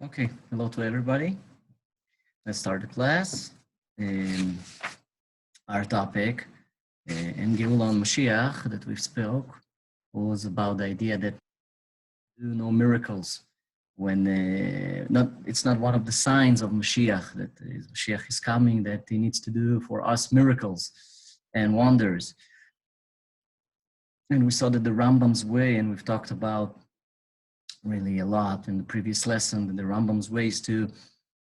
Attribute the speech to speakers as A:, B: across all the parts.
A: Okay, hello to everybody. Let's start the class. And our topic in Geula Moshiach that we spoke was about the idea that do no miracles when it's not one of the signs of Mashiach that Mashiach is coming, that he needs to do for us miracles and wonders. And we saw that the Rambam's way, and we've talked about really a lot in the previous lesson, that the Rambam's way is to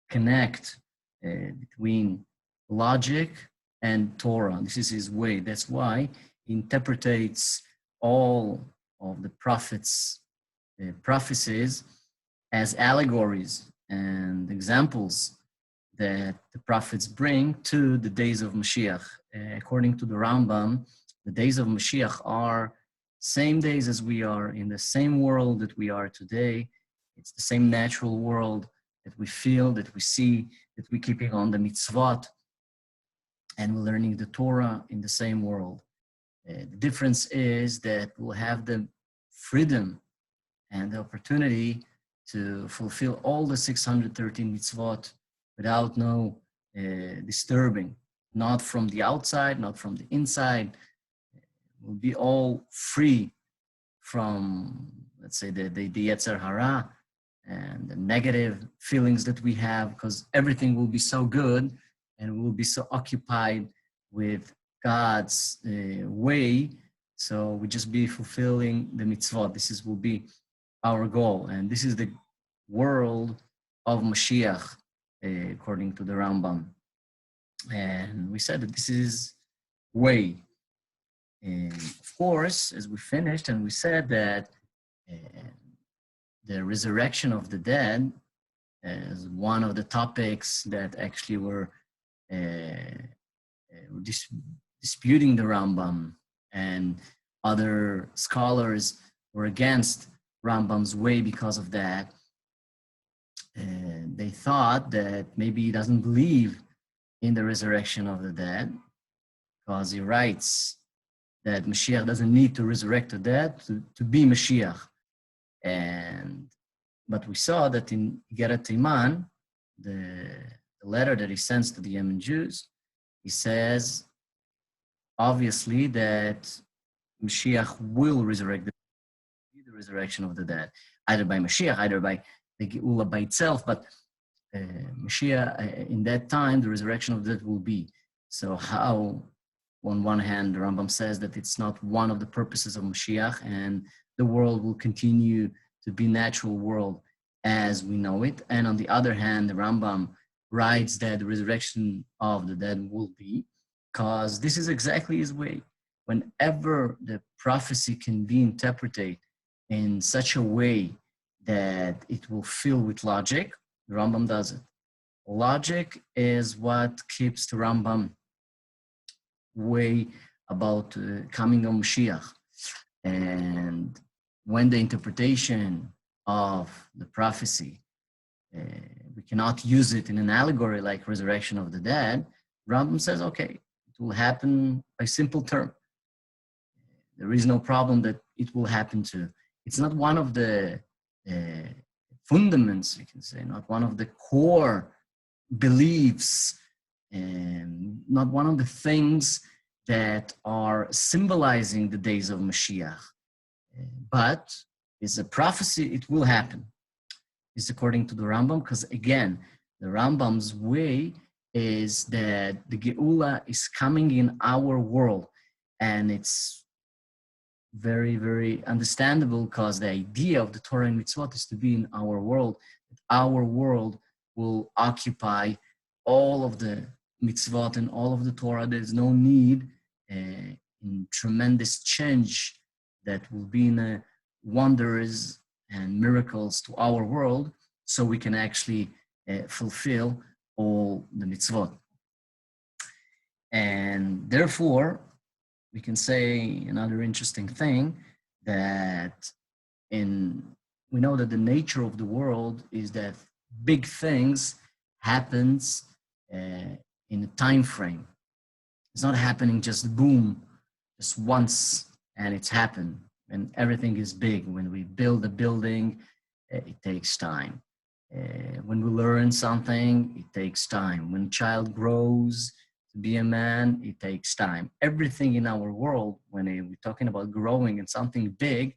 A: connect between logic and Torah. This is his way. That's why he interprets all of the prophets' prophecies as allegories and examples that the prophets bring to the days of Mashiach. According to the Rambam, the days of Mashiach are same days as we are, in the same world that we are today. It's the same natural world that we feel, that we see, that we're keeping on the mitzvot, and we're learning the Torah in the same world. The difference is that we'll have the freedom and the opportunity to fulfill all the 613 mitzvot without no disturbing, not from the outside, not from the inside. We'll be all free from, let's say, the Yetzer Hara and the negative feelings that we have, because everything will be so good and we'll be so occupied with God's way. So we just be fulfilling the mitzvot. This will be our goal. And this is the world of Mashiach, according to the Rambam. And we said that this is way. And of course, as we finished, and we said that the resurrection of the dead is one of the topics that actually were disputing the Rambam, and other scholars were against Rambam's way because of that. They thought that maybe he doesn't believe in the resurrection of the dead, because he writes that Mashiach doesn't need to resurrect the dead to be Mashiach. But we saw that in Geret Teiman, the letter that he sends to the Yemen Jews, he says, obviously, that Mashiach will resurrect the resurrection of the dead, either by Mashiach, either by the Geula by itself, but Mashiach, in that time, the resurrection of the dead will be. So how, on one hand, the Rambam says that it's not one of the purposes of Mashiach, and the world will continue to be natural world as we know it. And on the other hand, the Rambam writes that the resurrection of the dead will be, because this is exactly his way. Whenever the prophecy can be interpreted in such a way that it will fill with logic, the Rambam does it. Logic is what keeps the Rambam way about coming of Mashiach. And when the interpretation of the prophecy, we cannot use it in an allegory like resurrection of the dead, Rambam says, okay, it will happen by simple term. There is no problem that it will happen to. It's not one of the fundaments, you can say, not one of the core beliefs, and not one of the things that are symbolizing the days of Mashiach. But it's a prophecy, it will happen. It's according to the Rambam, because again, the Rambam's way is that the Geula is coming in our world, and it's very, very understandable, because the idea of the Torah and Mitzvot is to be in our world. Our world will occupy all of the Mitzvot and all of the Torah. There's no need in tremendous change that will be in wonders and miracles to our world, so we can actually fulfill all the mitzvot. And therefore, we can say another interesting thing, that we know that the nature of the world is that big things happens in a time frame. It's not happening just boom, just once, and it's happened. And everything is big. When we build a building, it takes time. When we learn something, it takes time. When a child grows to be a man, it takes time. Everything in our world, when we're talking about growing and something big,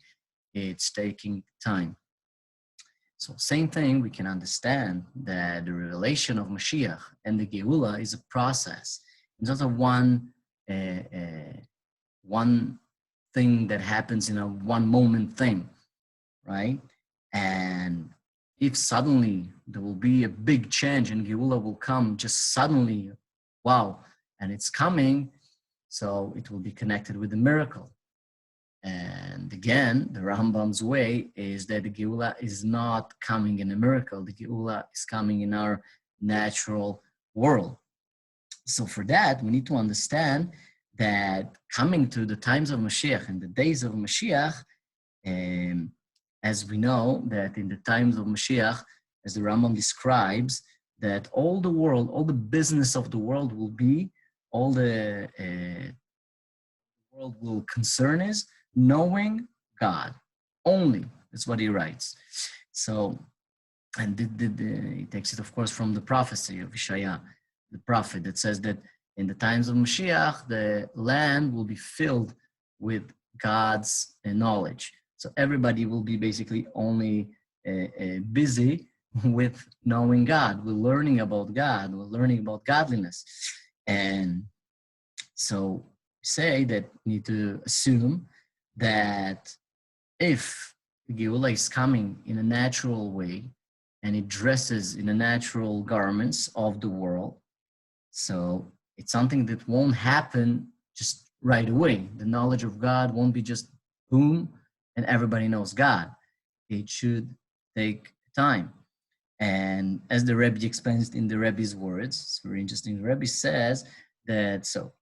A: it's taking time. So same thing, we can understand that the revelation of Mashiach and the Geula is a process. It's not a one thing that happens in a one moment thing, right? And if suddenly there will be a big change and Geula will come just suddenly, wow, and it's coming, so it will be connected with the miracle. And again, the Rambam's way is that the Geula is not coming in a miracle. The Geula is coming in our natural world. So for that, we need to understand that coming to the times of Mashiach and the days of Mashiach, as we know that in the times of Mashiach, as the Rambam describes, that all the world, all the business of the world will be, all the world will concern is knowing God only. That's what he writes. So, and he takes it, of course, from the prophecy of Ishaya, the prophet, that says that in the times of Mashiach, the land will be filled with God's knowledge. So everybody will be basically only busy with knowing God. We're learning about God. We're learning about godliness. And so say that we need to assume that if the Geula is coming in a natural way and it dresses in the natural garments of the world, so it's something that won't happen just right away. The knowledge of God won't be just boom and everybody knows God. It should take time. And as the Rebbe explains in the Rebbe's words, it's very interesting. The Rebbe says that, so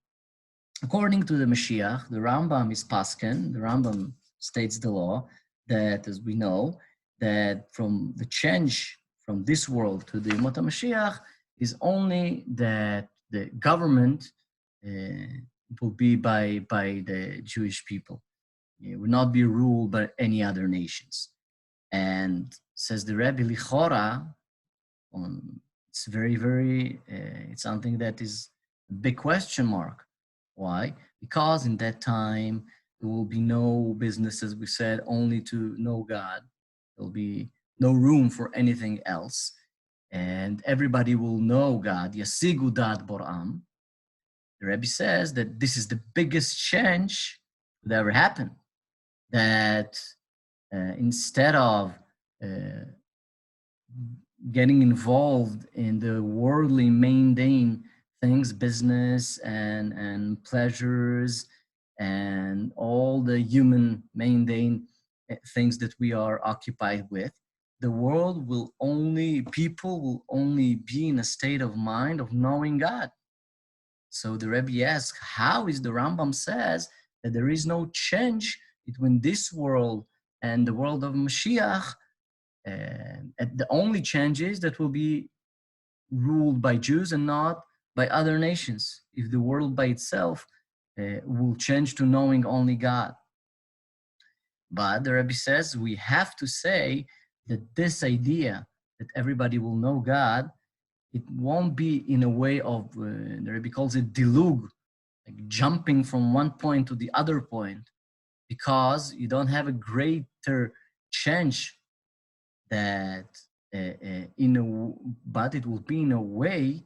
A: according to the Mashiach, the Rambam is Paskin. The Rambam states the law that, as we know, that from the change from this world to the Yemot HaMashiach is only that the government will be by the Jewish people. It will not be ruled by any other nations. And says the Rebbe Lichora, it's very, very, it's something that is a big question mark. Why? Because in that time, there will be no business, as we said, only to know God. There'll be no room for anything else. And everybody will know God. Yasigu dat boram. The Rebbe says that this is the biggest change that ever happened. That instead of getting involved in the worldly mundane things, business and pleasures and all the human mundane things that we are occupied with, the world will only, people will only be in a state of mind of knowing God. So the Rebbe asks, how is the Rambam says that there is no change between this world and the world of Mashiach? And the only change is that will be ruled by Jews and not by other nations. If the world by itself will change to knowing only God. But the Rebbe says we have to say that this idea that everybody will know God, it won't be in a way of, the Rebbe calls it dilug, like jumping from one point to the other point, because you don't have a greater change that but it will be in a way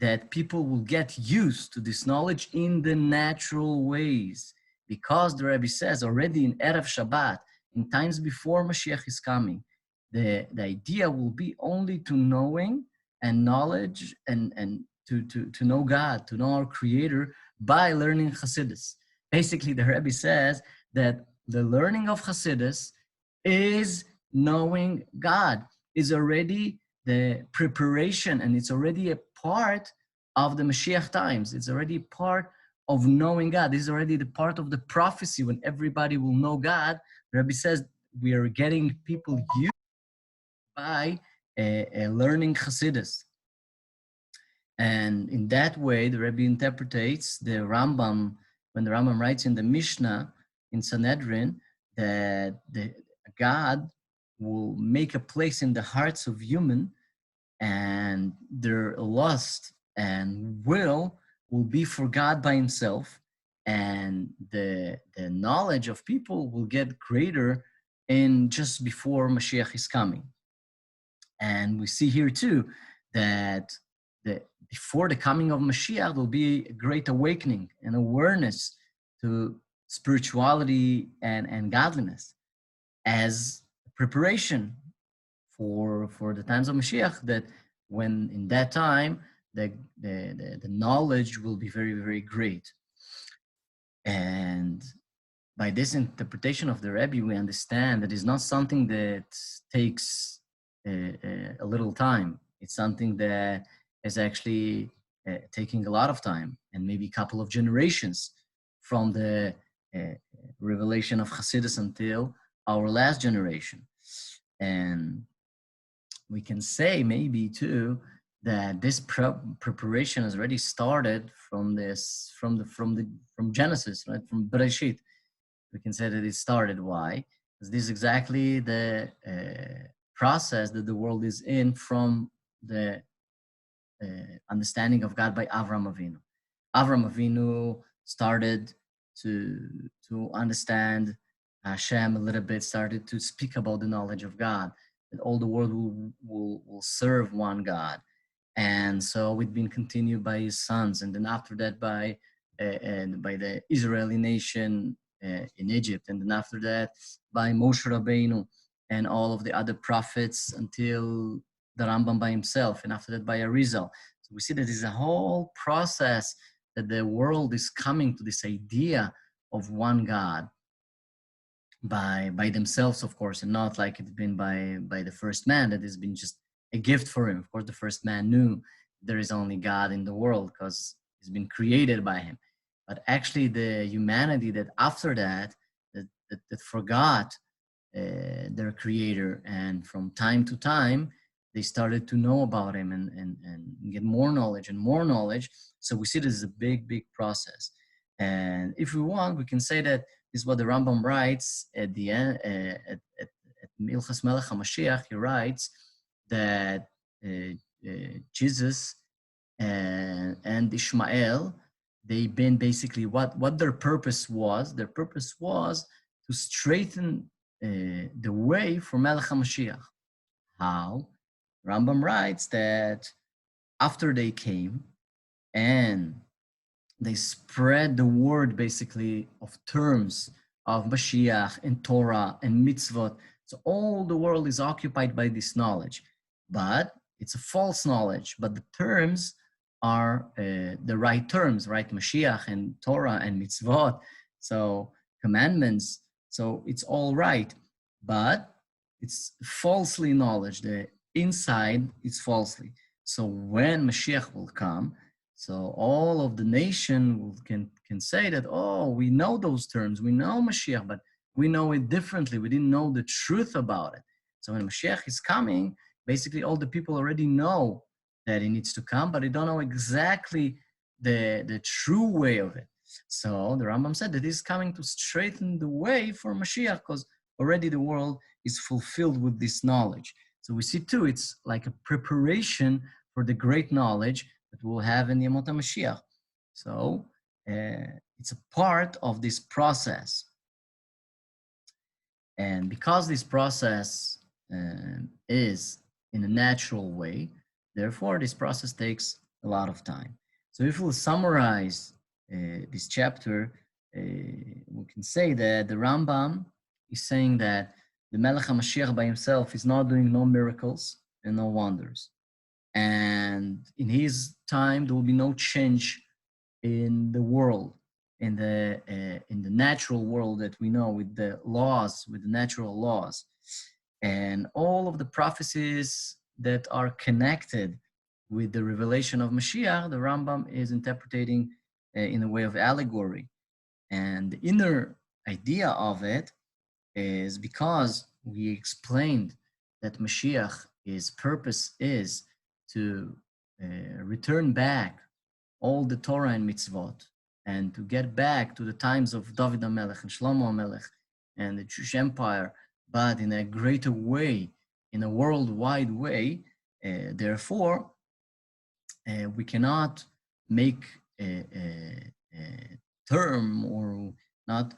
A: that people will get used to this knowledge in the natural ways. Because the Rebbe says already in Erev Shabbat, in times before Mashiach is coming, the idea will be only to knowing and knowledge and to know God, to know our Creator by learning Chassidus. Basically, the Rebbe says that the learning of Chassidus is knowing God, is already the preparation, and it's already a part of the Mashiach times. It's already part of knowing God. This is already the part of the prophecy when everybody will know God. Rabbi says we are getting people used by learning Chassidus. And in that way, the Rebbe interprets the Rambam, when the Rambam writes in the Mishnah in Sanhedrin that God will make a place in the hearts of human, and their lust and will be for God by himself, and the knowledge of people will get greater in just before Mashiach is coming. And we see here too that before the coming of Mashiach, there'll be a great awakening and awareness to spirituality and godliness as preparation for the times of Mashiach, that when in that time the knowledge will be very, very great. And by this interpretation of the Rebbe, we understand that it's not something that takes a little time. It's something that is actually taking a lot of time, and maybe a couple of generations from the revelation of Hasidus until our last generation. And we can say maybe too that this preparation has already started from Genesis, right? From Bereshit. We can say that it started. Why? Because this is exactly the process that the world is in from the understanding of God by Avram Avinu. Avram Avinu started to understand Hashem a little bit, started to speak about the knowledge of God, that all the world will serve one God. And so it's been continued by his sons, and then after that by the Israeli nation in Egypt, and then after that by Moshe Rabbeinu and all of the other prophets until the Rambam by himself, and after that by Arizal. So we see that there's a whole process that the world is coming to this idea of one God by themselves, of course, and not like it's been by the first man, that has been just a gift for him. Of course, the first man knew there is only God in the world because it's been created by him. But actually the humanity that after that forgot their creator, and from time to time they started to know about him and get more knowledge and more knowledge. So we see this is a big process. And if we want, we can say that this is what the Rambam writes at the end, at Milchas Melech HaMashiach. He writes that Jesus and Ishmael, they've been basically what their purpose was. Their purpose was to straighten the way for Melech HaMashiach. How? Rambam writes that after they came and they spread the word basically of terms of Mashiach and Torah and mitzvot. So all the world is occupied by this knowledge, but it's a false knowledge, but the terms are the right terms, right? Mashiach and Torah and mitzvot, so commandments, so it's all right, but it's falsely knowledge. The inside is falsely. So when Mashiach will come, so all of the nation can say that, oh, we know those terms, we know Mashiach, but we know it differently. We didn't know the truth about it. So when Mashiach is coming, basically all the people already know that he needs to come, but they don't know exactly the true way of it. So the Rambam said that he's coming to straighten the way for Mashiach, because already the world is fulfilled with this knowledge. So we see too, it's like a preparation for the great knowledge that we'll have in Yemot HaMashiach. So it's a part of this process. And because this process is in a natural way, therefore this process takes a lot of time. So if we'll summarize this chapter, we can say that the Rambam is saying that the Melech HaMashiach by himself is not doing no miracles and no wonders. And in his time, there will be no change in the world, in the natural world that we know, with the laws, with the natural laws. And all of the prophecies that are connected with the revelation of Mashiach, the Rambam is interpreting in a way of allegory. And the inner idea of it is because we explained that Mashiach, his purpose is to return back all the Torah and mitzvot, and to get back to the times of David HaMelech and Shlomo HaMelech and the Jewish Empire, but in a greater way, in a worldwide way. Therefore, we cannot make a term or not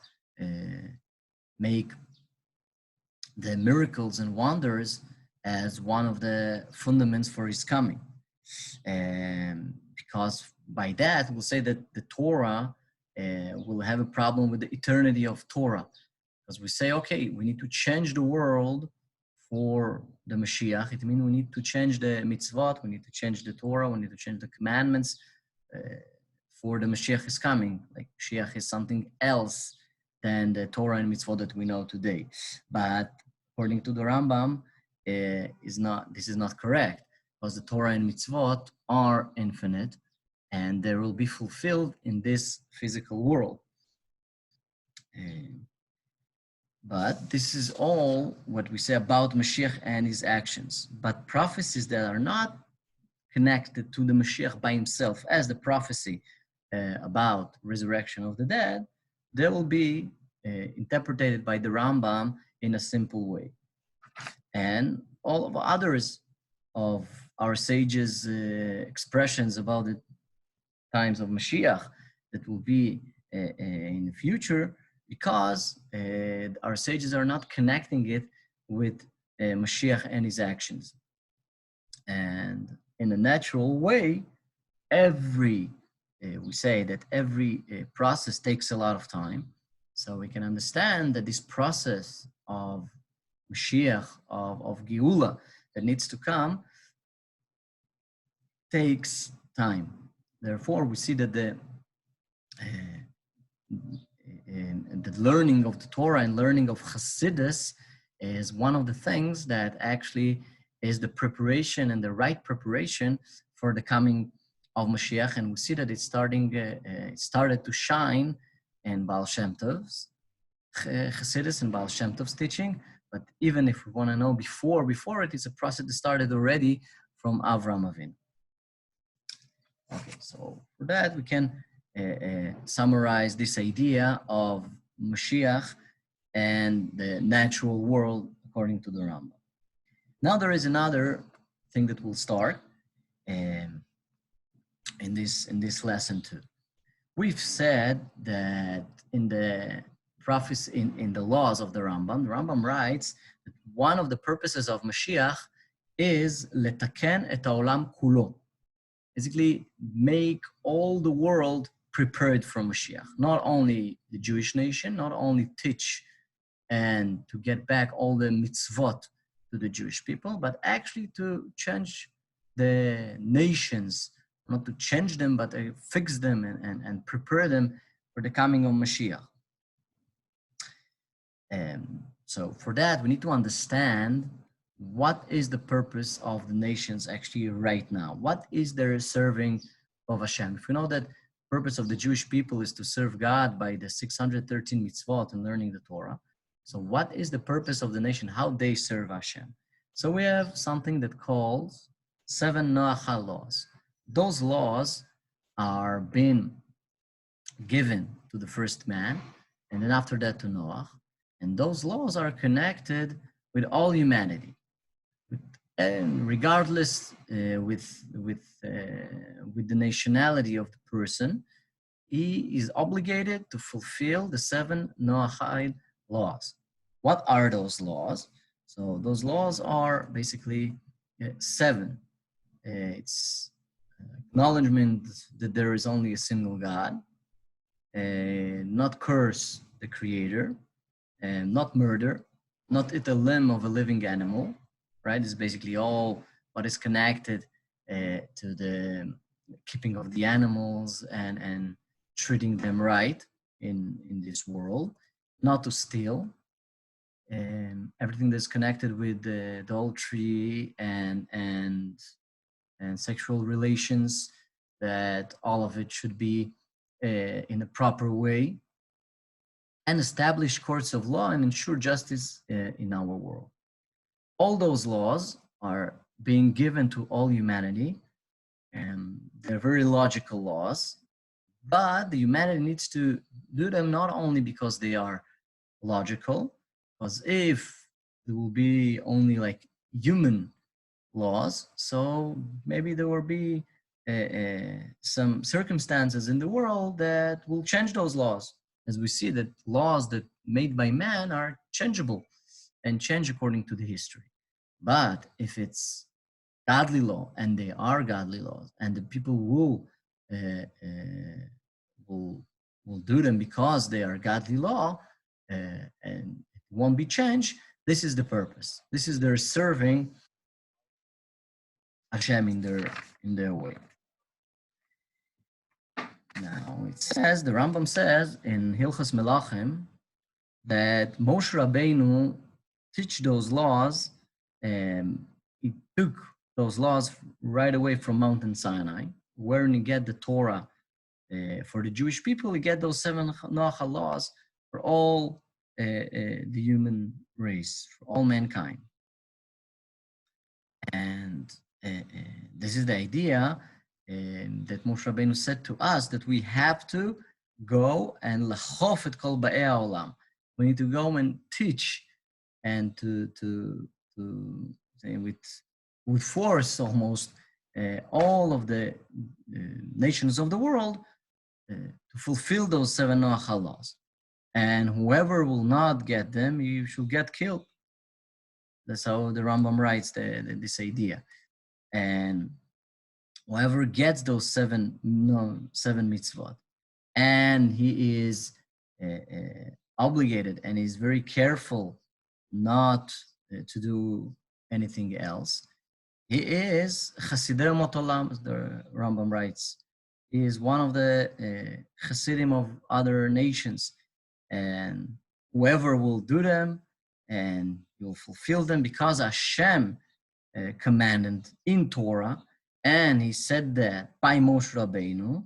A: make the miracles and wonders as one of the fundaments for his coming. Because by that, we'll say that the Torah will have a problem with the eternity of Torah. Because we say, okay, we need to change the world for the Mashiach. It means we need to change the mitzvot, we need to change the Torah, we need to change the commandments for the Mashiach is coming. Like Mashiach is something else than the Torah and mitzvot that we know today. But according to the Rambam, this is not correct, because the Torah and mitzvot are infinite and they will be fulfilled in this physical world. But this is all what we say about Mashiach and his actions. But prophecies that are not connected to the Mashiach by himself, as the prophecy about resurrection of the dead, they will be interpreted by the Rambam in a simple way. And all of others of our sages' expressions about the times of Mashiach that will be in the future, because our sages are not connecting it with Mashiach and his actions. And in a natural way, we say that every process takes a lot of time. So we can understand that this process of Mashiach, of Geula, that needs to come, takes time. Therefore, we see that the learning of the Torah and learning of Hasidus is one of the things that actually is the preparation and the right preparation for the coming of Mashiach. And we see that it started to shine in Baal Shem Tov's Hasidus and Baal Shem Tov's teaching. But even if we want to know before it, it's a process that started already from Avram Avinu. Okay, so for that we can summarize this idea of Mashiach and the natural world according to the Rambam. Now there is another thing that will start in this lesson too. We've said that in the prophecy, in the laws of the Rambam writes that one of the purposes of Mashiach is letaken et haolam kulo. Basically, make all the world prepared for Mashiach. Not only the Jewish nation, not only teach and to get back all the mitzvot to the Jewish people, but actually to change the nations, not to change them, but fix them and prepare them for the coming of Mashiach. So for that, we need to understand what is the purpose of the nations actually right now. What is their serving of Hashem? If we know that the purpose of the Jewish people is to serve God by the 613 mitzvot and learning the Torah, so what is the purpose of the nation, how they serve Hashem? So we have something that calls 7 Noach laws. Those laws are being given to the first man, and then after that to Noach. And those laws are connected with all humanity. And regardless with the nationality of the person, he is obligated to fulfill the 7 Noachide laws. What are those laws? So those laws are basically 7. It's acknowledgement that there is only a single God, not curse the creator, not murder, not eat a limb of a living animal, right? It's basically all what is connected to the keeping of the animals and treating them right in this world, not to steal, everything that's connected with the adultery and sexual relations, that all of it should be in a proper way, and establish courts of law and ensure justice in our world. All those laws are being given to all humanity, and they're very logical laws, but the humanity needs to do them not only because they are logical, because if there will be only like human laws. So maybe there will be some circumstances in the world that will change those laws. As we see that laws that made by man are changeable and change according to the history. But if it's godly law, and they are godly laws, and the people uh, uh, will will do them because they are godly law, and it won't be changed. This is the purpose. This is their serving Hashem in their way. Now it says, the Rambam says in Hilchos Melachim that Moshe Rabbeinu teach those laws. He took those laws right away from Mountain Sinai, where you get the Torah for the Jewish people. You get those 7 Noach laws for all the human race, for all mankind. And this is the idea that Moshe Rabbeinu said to us, that we have to go and lachof et kol ba'ei ha'olam. We need to go and teach, and to say with force almost all of the nations of the world to fulfill those 7 Noach laws. And whoever will not get them, you should get killed. That's how the Rambam writes this idea. And whoever gets those seven mitzvot, and he is obligated and is very careful not to do anything else, he is Chasidei Umot Olam, as the Rambam writes. He is one of the Hasidim of other nations, and whoever will do them and you'll fulfill them because Hashem commanded in Torah, and he said that by Moshe Rabbeinu.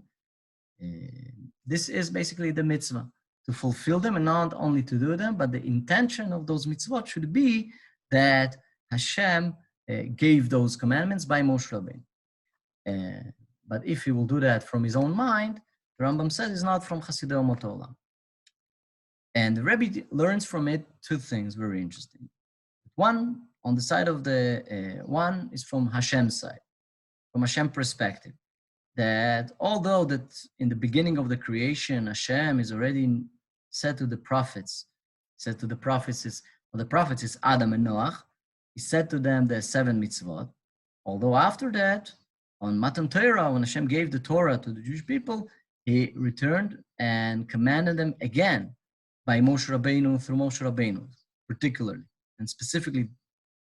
A: This is basically the mitzvah, to fulfill them, and not only to do them, but the intention of those mitzvot should be that Hashem gave those commandments by Moshe Rabbeinu. But if he will do that from his own mind, the Rambam says it's not from Chasidei Umot Olam. And the Rebbe learns from it 2 things very interesting. One, on the side of the, one is from Hashem's side, from Hashem's perspective, that although that in the beginning of the creation, Hashem is already said to the prophets, the prophets is Adam and Noach, he said to them the 7 mitzvot. Although after that, on Matan Torah, when Hashem gave the Torah to the Jewish people, he returned and commanded them again by Moshe Rabbeinu, through Moshe Rabbeinu, particularly, and specifically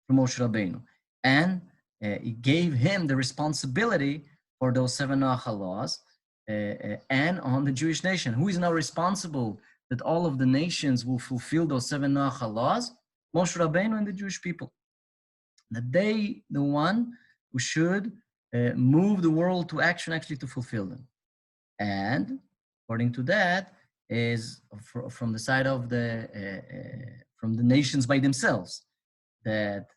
A: through Moshe Rabbeinu. And he gave him the responsibility for those 7 Noach laws, and on the Jewish nation. Who is now responsible that all of the nations will fulfill those 7 Noach laws? Moshe Rabbeinu and the Jewish people. That they, the one who should move the world to action, actually to fulfill them. And according to that, is from the side of from the nations by themselves, that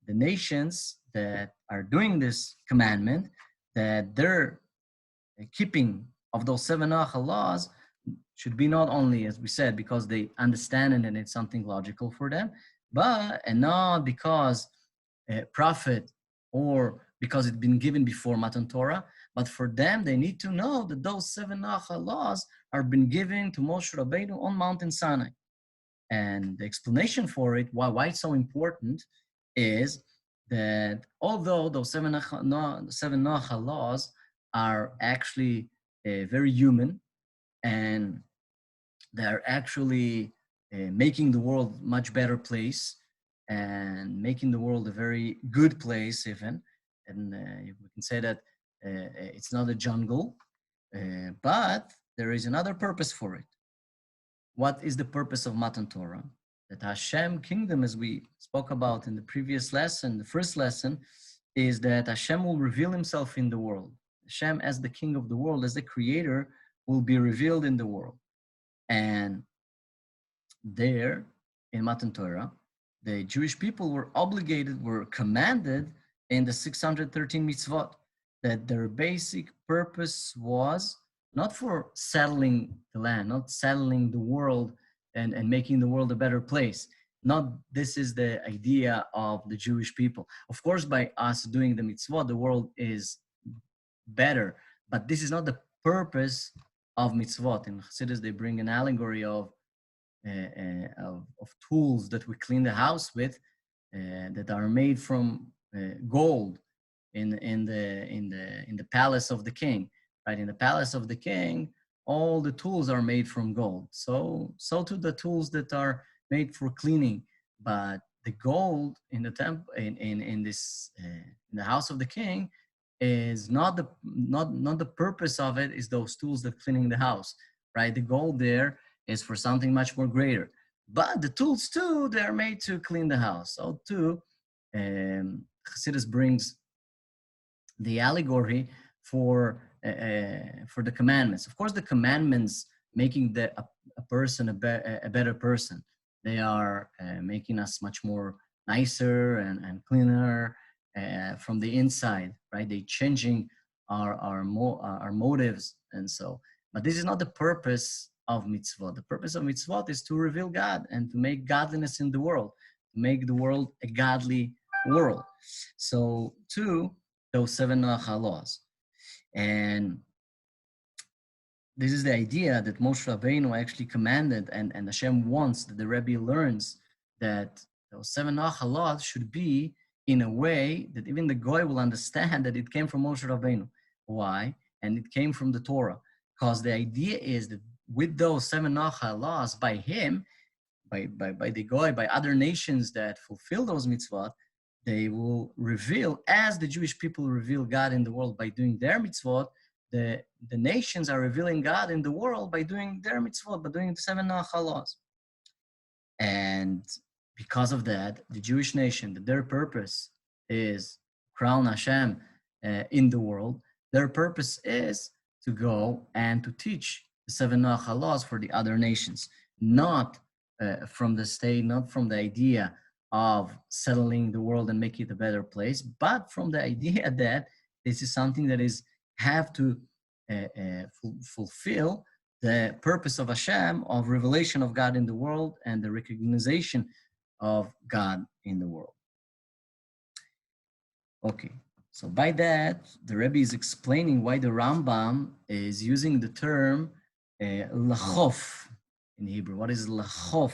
A: the nations that are doing this commandment, that their keeping of those 7 Noach laws should be not only, as we said, because they understand it and it's something logical for them, and not because prophet or because it's been given before Matan Torah, but for them, they need to know that those 7 Noach laws are been given to Moshe Rabbeinu on Mountain Sinai. And the explanation for it, why it's so important, is that although those 7 Noach laws are actually very human, and they're actually making the world a much better place, and making the world a very good place even, and we can say that it's not a jungle, but there is another purpose for it. What is the purpose of Matan Torah? That Hashem kingdom, as we spoke about in the previous lesson, the first lesson, is that Hashem will reveal himself in the world. Hashem as the king of the world, as the creator, will be revealed in the world. And there, in Matan Torah, the Jewish people were commanded in the 613 mitzvot, that their basic purpose was not for settling the land, not settling the world and making the world a better place. not this is the idea of the Jewish people. Of course, by us doing the mitzvot, the world is better, but this is not the purpose of mitzvot. In Chassidus, they bring an allegory of tools that we clean the house with, that are made from gold in the palace of the king, right? In the palace of the king, all the tools are made from gold. So too the tools that are made for cleaning, but the gold in the temple in this in the house of the king is not the purpose of it is those tools that cleaning the house, right? The gold there is for something much more greater. But the tools too, they are made to clean the house. So too, Chassidus brings the allegory for the commandments. Of course, the commandments making a person a better person. They are making us much more nicer and cleaner from the inside, right? They changing our motives and so. But this is not the purpose of mitzvot. The purpose of mitzvot is to reveal God and to make godliness in the world, to make the world a godly world. So too, those 7 laws. And this is the idea that Moshe Rabbeinu actually commanded, and Hashem wants that the Rebbe learns that those 7 laws should be in a way that even the Goy will understand that it came from Moshe Rabbeinu. Why? And it came from the Torah. Because the idea is that with those 7 laws, by him, by the Goy, by other nations that fulfill those mitzvot, they will reveal, as the Jewish people reveal God in the world by doing their mitzvot, the nations are revealing God in the world by doing their mitzvot, by doing the 7 laws. And because of that, the Jewish nation, that their purpose is crown Hashem in the world, their purpose is to go and to teach the 7 laws for the other nations, not from the state, not from the idea of settling the world and make it a better place, but from the idea that this is something that is have to fulfill the purpose of Hashem, of revelation of God in the world and the recognition of God in the world. Okay, so by that, the Rebbe is explaining why the Rambam is using the term lachof in Hebrew. What is lachof?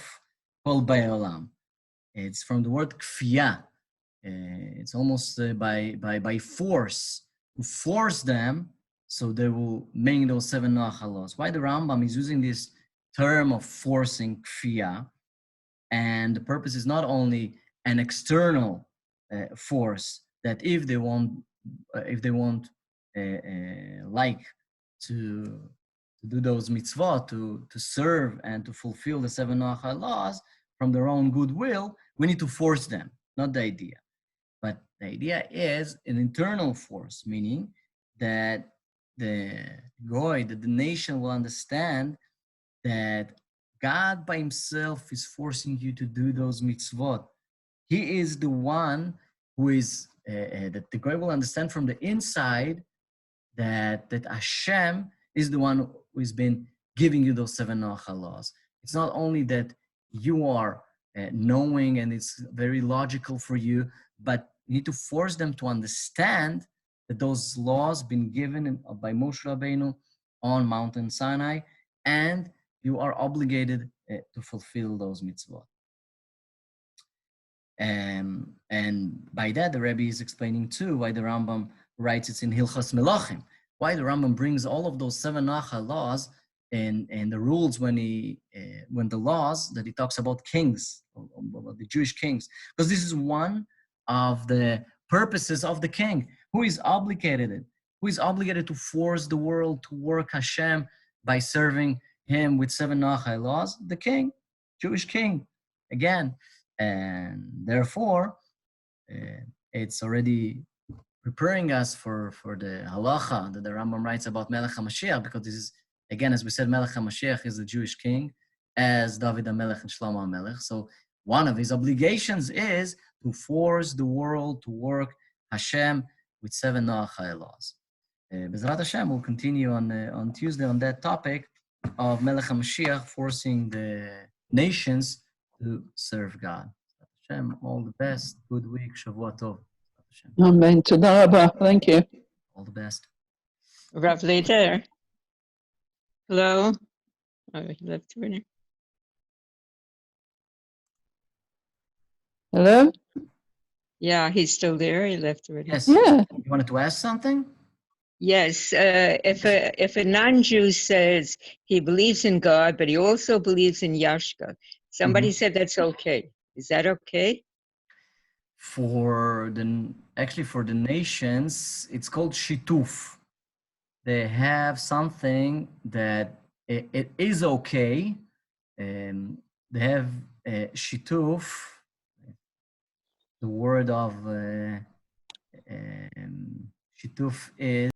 A: Kol bay olam. It's from the word kfiyah. It's almost by force. To force them so they will make those 7 laws. Why the Rambam is using this term of forcing kfiyah, and the purpose is not only an external force that if they want like to do those mitzvot, to serve and to fulfill the 7 laws from their own goodwill, we need to force them, not the idea. But the idea is an internal force, meaning that the goy, that the nation will understand that God by himself is forcing you to do those mitzvot. He is the one who is, that the goy will understand from the inside that Hashem is the one who has been giving you those 7 laws. It's not only that you are knowing and it's very logical for you, but you need to force them to understand that those laws been given by Moshe Rabbeinu on Mountain Sinai, and you are obligated to fulfill those mitzvot. And by that, the Rebbe is explaining too why the Rambam writes it's in Hilchos Melachim, why the Rambam brings all of those 7 laws and the rules when the laws that he talks about kings, about the Jewish kings, because this is one of the purposes of the king, who is obligated to force the world to work Hashem by serving him with 7 laws, the king, Jewish king, again. And therefore, it's already preparing us for the halacha that the Rambam writes about Melech HaMashiach, because this is, again, as we said, Melech HaMashiach is the Jewish king, as David HaMelech and Shlomo HaMelech. So one of his obligations is to force the world to work Hashem with 7 laws. Bezrat Hashem will continue on Tuesday on that topic of Melech HaMashiach forcing the nations to serve God. Hashem, all the best. Good week. Shavua Tov. Hashem.
B: Amen. Toda rabba. Thank you.
A: All the best.
C: Rav later. Hello. Oh, he left already.
B: Hello?
C: Yeah, he's still there. He left already.
A: Yes.
B: Yeah.
A: You wanted to ask something?
C: Yes. If a non-Jew says he believes in God, but he also believes in Yashka, somebody said that's okay. Is that okay?
A: For the nations, it's called shituf. They have something that it is okay. They have shituf. The word of shituf is